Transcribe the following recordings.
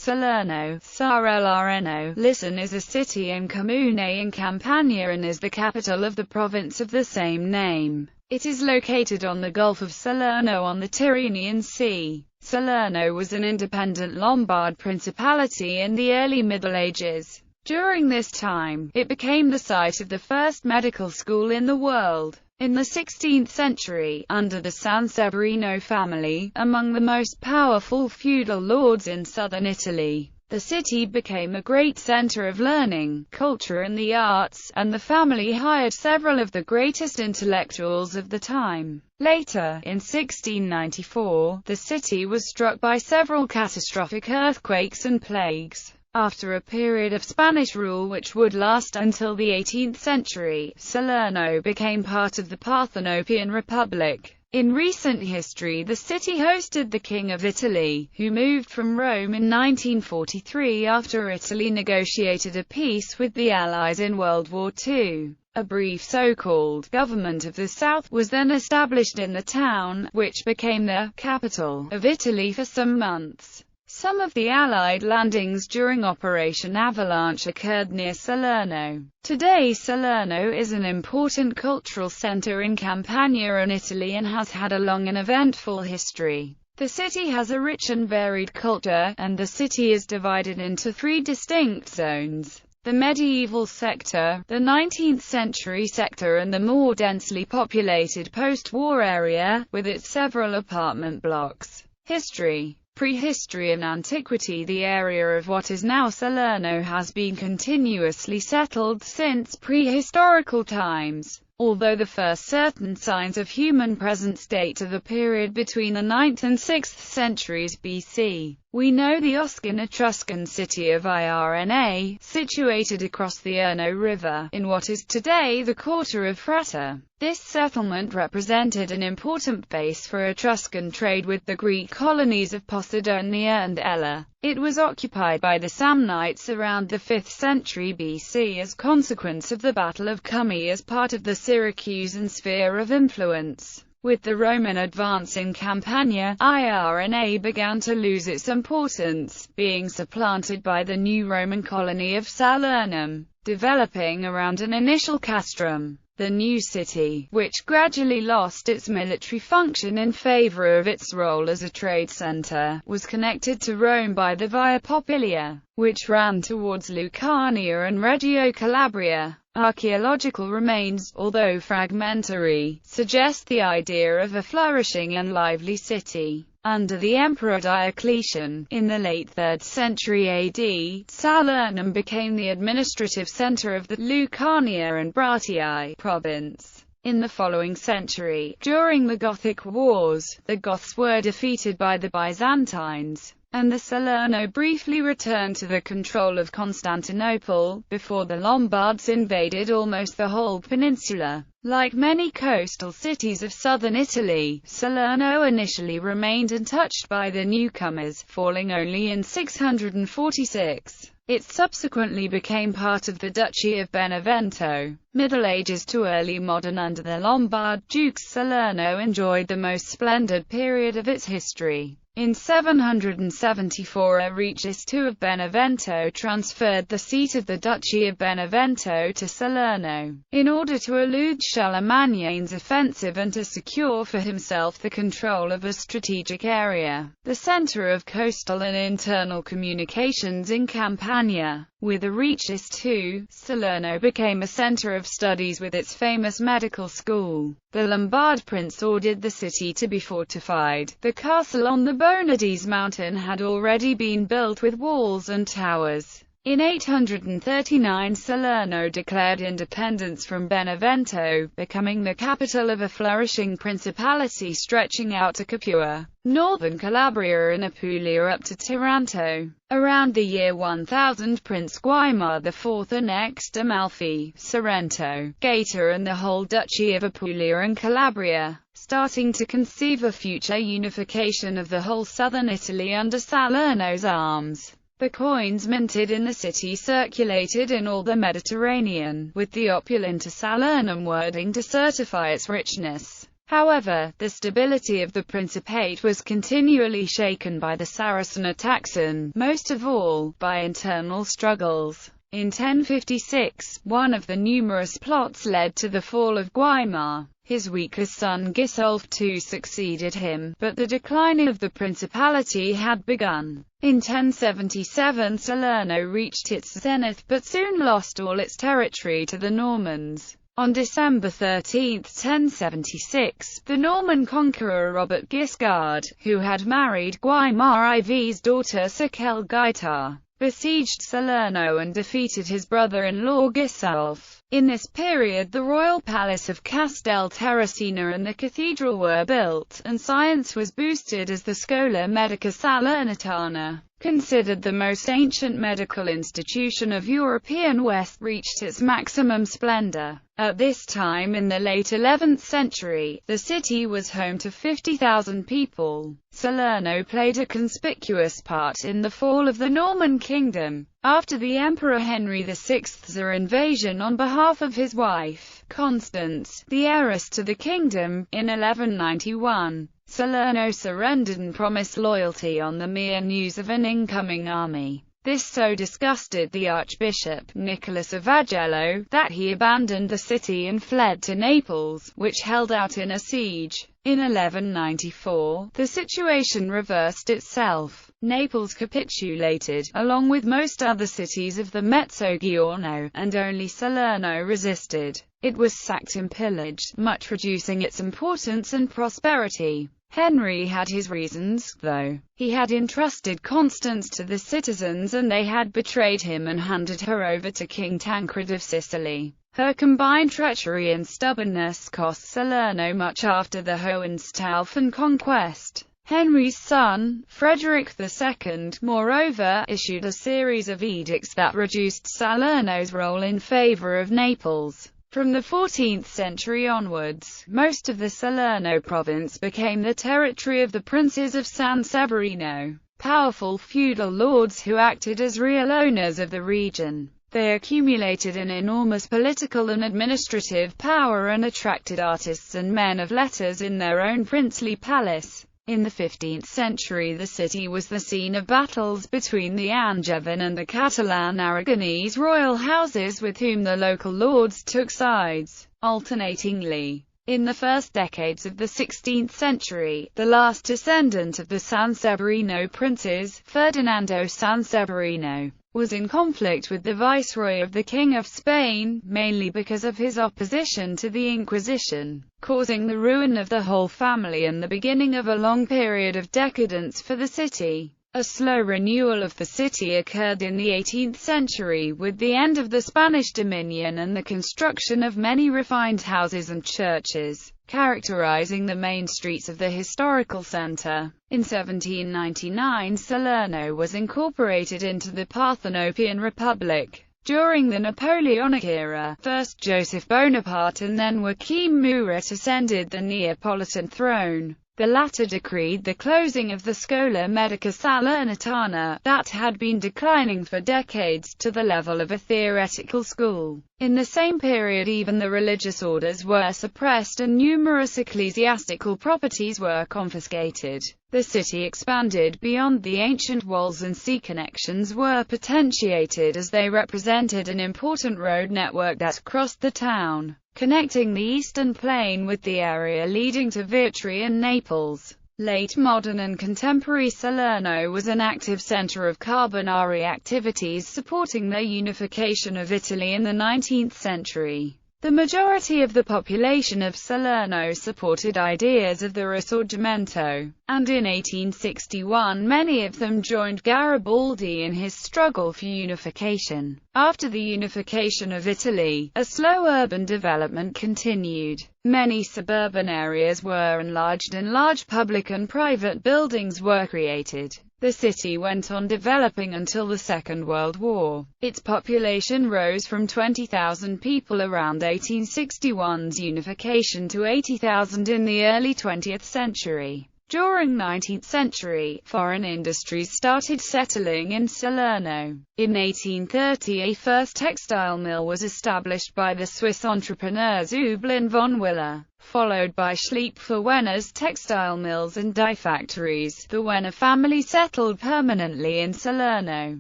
Salerno, Salerno. Listen is a city and comune in Campania and is the capital of the province of the same name. It is located on the Gulf of Salerno on the Tyrrhenian Sea. Salerno was an independent Lombard principality in the early Middle Ages. During this time, it became the site of the first medical school in the world. In the 16th century, under the San Severino family, among the most powerful feudal lords in southern Italy, the city became a great center of learning, culture and the arts, and the family hired several of the greatest intellectuals of the time. Later, in 1694, the city was struck by several catastrophic earthquakes and plagues. After a period of Spanish rule which would last until the 18th century, Salerno became part of the Parthenopean Republic. In recent history the city hosted the King of Italy, who moved from Rome in 1943 after Italy negotiated a peace with the Allies in World War II. A brief so-called government of the South was then established in the town, which became the capital of Italy for some months. Some of the Allied landings during Operation Avalanche occurred near Salerno. Today Salerno is an important cultural center in Campania and Italy and has had a long and eventful history. The city has a rich and varied culture, and the city is divided into three distinct zones: the medieval sector, the 19th century sector and the more densely populated post-war area, with its several apartment blocks. History. Prehistory and antiquity. The area of what is now Salerno has been continuously settled since prehistorical times, although the first certain signs of human presence date to the period between the 9th and 6th centuries BC. We know the Etruscan city of Irna, situated across the Arno River, in what is today the quarter of Fratta. This settlement represented an important base for Etruscan trade with the Greek colonies of Posidonia and Ella. It was occupied by the Samnites around the 5th century BC as consequence of the Battle of Cumae as part of the Syracusan sphere of influence. With the Roman advance in Campania, Irna began to lose its importance, being supplanted by the new Roman colony of Salernum, developing around an initial castrum. The new city, which gradually lost its military function in favor of its role as a trade center, was connected to Rome by the Via Popilia, which ran towards Lucania and Reggio Calabria. Archaeological remains, although fragmentary, suggest the idea of a flourishing and lively city. Under the Emperor Diocletian, in the late 3rd century AD, Salernum became the administrative center of the Lucania and Bracii province. In the following century, during the Gothic Wars, the Goths were defeated by the Byzantines, and the Salerno briefly returned to the control of Constantinople, before the Lombards invaded almost the whole peninsula. Like many coastal cities of southern Italy, Salerno initially remained untouched by the newcomers, falling only in 646. It subsequently became part of the Duchy of Benevento. Middle Ages to early modern. Under the Lombard dukes, Salerno enjoyed the most splendid period of its history. In 774 Arichis II of Benevento transferred the seat of the Duchy of Benevento to Salerno, in order to elude Charlemagne's offensive and to secure for himself the control of a strategic area, the center of coastal and internal communications in Campania. With Arichis II, Salerno became a center of studies with its famous medical school. The Lombard prince ordered the city to be fortified. The castle on the Bonadese mountain had already been built with walls and towers. In 839 Salerno declared independence from Benevento, becoming the capital of a flourishing principality stretching out to Capua, northern Calabria and Apulia up to Taranto. Around the year 1000 Prince Guaimar IV annexed Amalfi, Sorrento, Gaeta and the whole Duchy of Apulia and Calabria, starting to conceive a future unification of the whole southern Italy under Salerno's arms. The coins minted in the city circulated in all the Mediterranean, with the opulent Salernum wording to certify its richness. However, the stability of the Principate was continually shaken by the Saracen attacks and, most of all, by internal struggles. In 1056, one of the numerous plots led to the fall of Guaimar. His weaker son Gisulf II succeeded him, but the decline of the principality had begun. In 1077 Salerno reached its zenith but soon lost all its territory to the Normans. On December 13, 1076, the Norman conqueror Robert Guiscard, who had married Guaimar IV's daughter Sacelgaita, besieged Salerno and defeated his brother-in-law Gisulf. In this period the royal palace of Castel Terracina and the cathedral were built, and science was boosted as the Schola Medica Salernitana, considered the most ancient medical institution of European West, reached its maximum splendor. At this time in the late 11th century, the city was home to 50,000 people. Salerno played a conspicuous part in the fall of the Norman kingdom. After the Emperor Henry VI's invasion on behalf of his wife, Constance, the heiress to the kingdom, in 1191, Salerno surrendered and promised loyalty on the mere news of an incoming army. This so disgusted the Archbishop, Nicholas of Agello, that he abandoned the city and fled to Naples, which held out in a siege. In 1194, the situation reversed itself. Naples capitulated, along with most other cities of the Mezzogiorno, and only Salerno resisted. It was sacked and pillaged, much reducing its importance and prosperity. Henry had his reasons, though. He had entrusted Constance to the citizens and they had betrayed him and handed her over to King Tancred of Sicily. Her combined treachery and stubbornness cost Salerno much after the Hohenstaufen conquest. Henry's son, Frederick II, moreover, issued a series of edicts that reduced Salerno's role in favor of Naples. From the 14th century onwards, most of the Salerno province became the territory of the princes of San Severino, powerful feudal lords who acted as real owners of the region. They accumulated an enormous political and administrative power and attracted artists and men of letters in their own princely palace. In the 15th century the city was the scene of battles between the Angevin and the Catalan-Aragonese royal houses, with whom the local lords took sides, alternatingly. In the first decades of the 16th century, the last descendant of the Sanseverino princes, Ferdinando Sanseverino, was in conflict with the viceroy of the King of Spain, mainly because of his opposition to the Inquisition, causing the ruin of the whole family and the beginning of a long period of decadence for the city. A slow renewal of the city occurred in the 18th century with the end of the Spanish dominion and the construction of many refined houses and churches, characterizing the main streets of the historical center. In 1799 Salerno was incorporated into the Parthenopean Republic. During the Napoleonic era, first Joseph Bonaparte and then Joachim Murat ascended the Neapolitan throne. The latter decreed the closing of the Schola Medica Salernitana, that had been declining for decades to the level of a theoretical school. In the same period even the religious orders were suppressed and numerous ecclesiastical properties were confiscated. The city expanded beyond the ancient walls and sea connections were potentiated as they represented an important road network that crossed the town, connecting the eastern plain with the area leading to Vitry and Naples. Late modern and contemporary Salerno was an active center of Carbonari activities supporting the unification of Italy in the 19th century. The majority of the population of Salerno supported ideas of the Risorgimento, and in 1861 many of them joined Garibaldi in his struggle for unification. After the unification of Italy, a slow urban development continued. Many suburban areas were enlarged and large public and private buildings were created. The city went on developing until the Second World War. Its population rose from 20,000 people around 1861's unification to 80,000 in the early 20th century. During 19th century, foreign industries started settling in Salerno. In 1830 a first textile mill was established by the Swiss entrepreneur Züblin von Willer. followed by Schlepp-Wener's textile mills and dye factories. The Wenner family settled permanently in Salerno.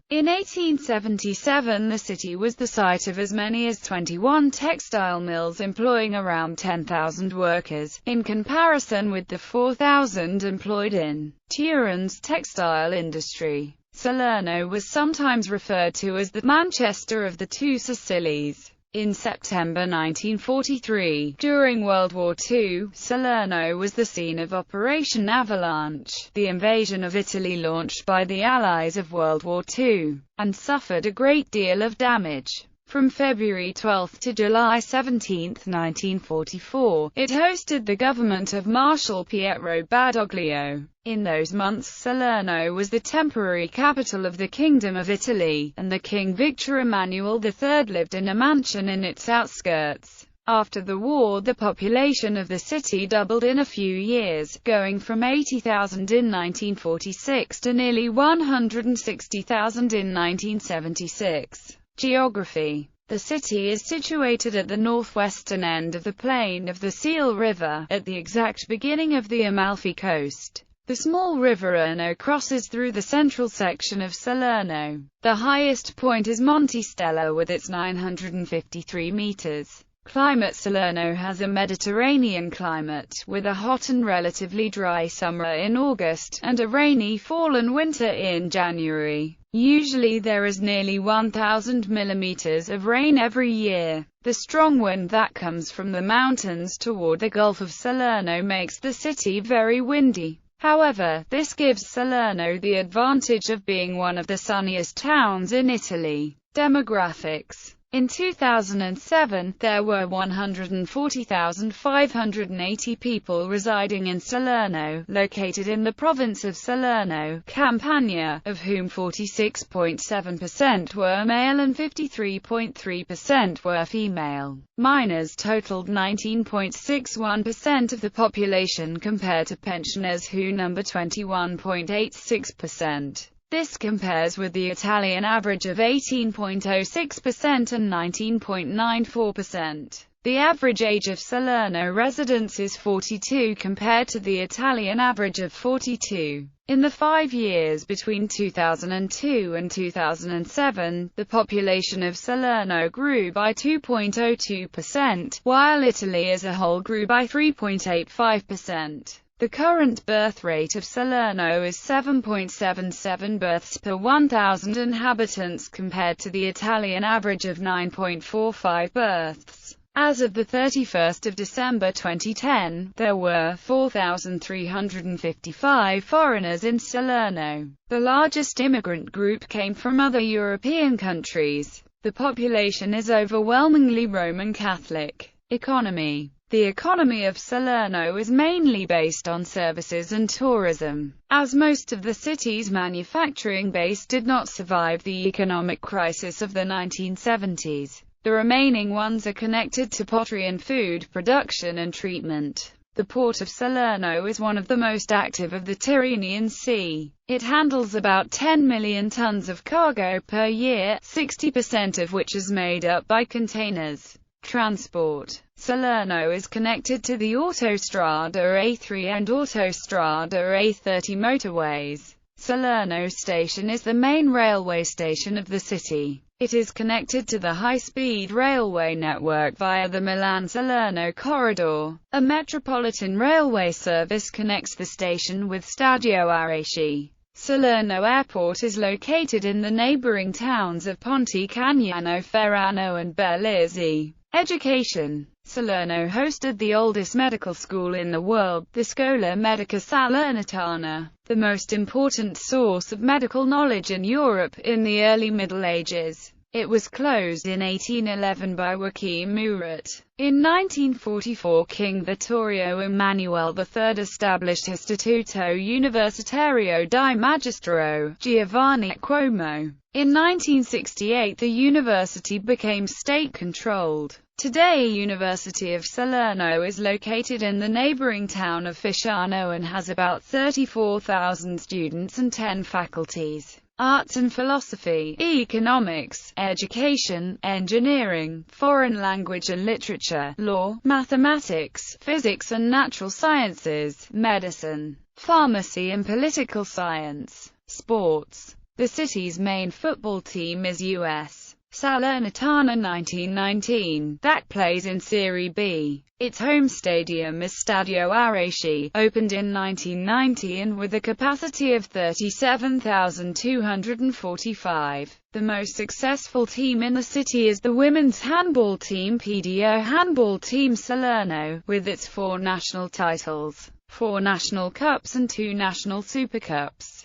In 1877 the city was the site of as many as 21 textile mills employing around 10,000 workers, in comparison with the 4,000 employed in Turin's textile industry. Salerno was sometimes referred to as the Manchester of the two Sicilies. In September 1943, during World War II, Salerno was the scene of Operation Avalanche, the invasion of Italy launched by the Allies of World War II, and suffered a great deal of damage. From February 12 to July 17, 1944, it hosted the government of Marshal Pietro Badoglio. In those months Salerno was the temporary capital of the Kingdom of Italy, and the King Victor Emmanuel III lived in a mansion in its outskirts. After the war the population of the city doubled in a few years, going from 80,000 in 1946 to nearly 160,000 in 1976. Geography. The city is situated at the northwestern end of the plain of the Seal River, at the exact beginning of the Amalfi Coast. The small river Arno crosses through the central section of Salerno. The highest point is Monte Stella with its 953 meters. Climate. Salerno has a Mediterranean climate, with a hot and relatively dry summer in August, and a rainy fall and winter in January. Usually there is nearly 1,000 millimeters of rain every year. The strong wind that comes from the mountains toward the Gulf of Salerno makes the city very windy. However, this gives Salerno the advantage of being one of the sunniest towns in Italy. Demographics. In 2007, there were 140,580 people residing in Salerno, located in the province of Salerno, Campania, of whom 46.7% were male and 53.3% were female. Minors totaled 19.61% of the population compared to pensioners who number 21.86%. This compares with the Italian average of 18.06% and 19.94%. The average age of Salerno residents is 42 compared to the Italian average of 42. In the 5 years between 2002 and 2007, the population of Salerno grew by 2.02%, while Italy as a whole grew by 3.85%. The current birth rate of Salerno is 7.77 births per 1,000 inhabitants compared to the Italian average of 9.45 births. As of the 31st of December 2010, there were 4,355 foreigners in Salerno. The largest immigrant group came from other European countries. The population is overwhelmingly Roman Catholic. Economy. The economy of Salerno is mainly based on services and tourism. As most of the city's manufacturing base did not survive the economic crisis of the 1970s, the remaining ones are connected to pottery and food production and treatment. The port of Salerno is one of the most active of the Tyrrhenian Sea. It handles about 10 million tons of cargo per year, 60% of which is made up by containers. Transport. Salerno is connected to the Autostrada A3 and Autostrada A30 motorways. Salerno Station is the main railway station of the city. It is connected to the high-speed railway network via the Milan-Salerno corridor. A metropolitan railway service connects the station with Stadio Aresci. Salerno Airport is located in the neighboring towns of Ponte Cagnano, Ferrano and Bellizzi. Education. Salerno hosted the oldest medical school in the world, the Scuola Medica Salernitana, the most important source of medical knowledge in Europe in the early Middle Ages. It was closed in 1811 by Joachim Murat. In 1944 King Vittorio Emanuele III established Istituto Universitario di Magistero Giovanni Cuomo. In 1968 the university became state-controlled. Today University of Salerno is located in the neighboring town of Fisciano and has about 34,000 students and 10 faculties. arts and philosophy, economics, education, engineering, foreign language and literature, law, mathematics, physics and natural sciences, medicine, pharmacy and political science. Sports. The city's main football team is US Salernitana 1919, that plays in Serie B. Its home stadium is Stadio Arashi, opened in 1990 and with a capacity of 37,245. The most successful team in the city is the women's handball team PDO Handball Team Salerno, with its 4 national titles, 4 national cups and 2 national super cups.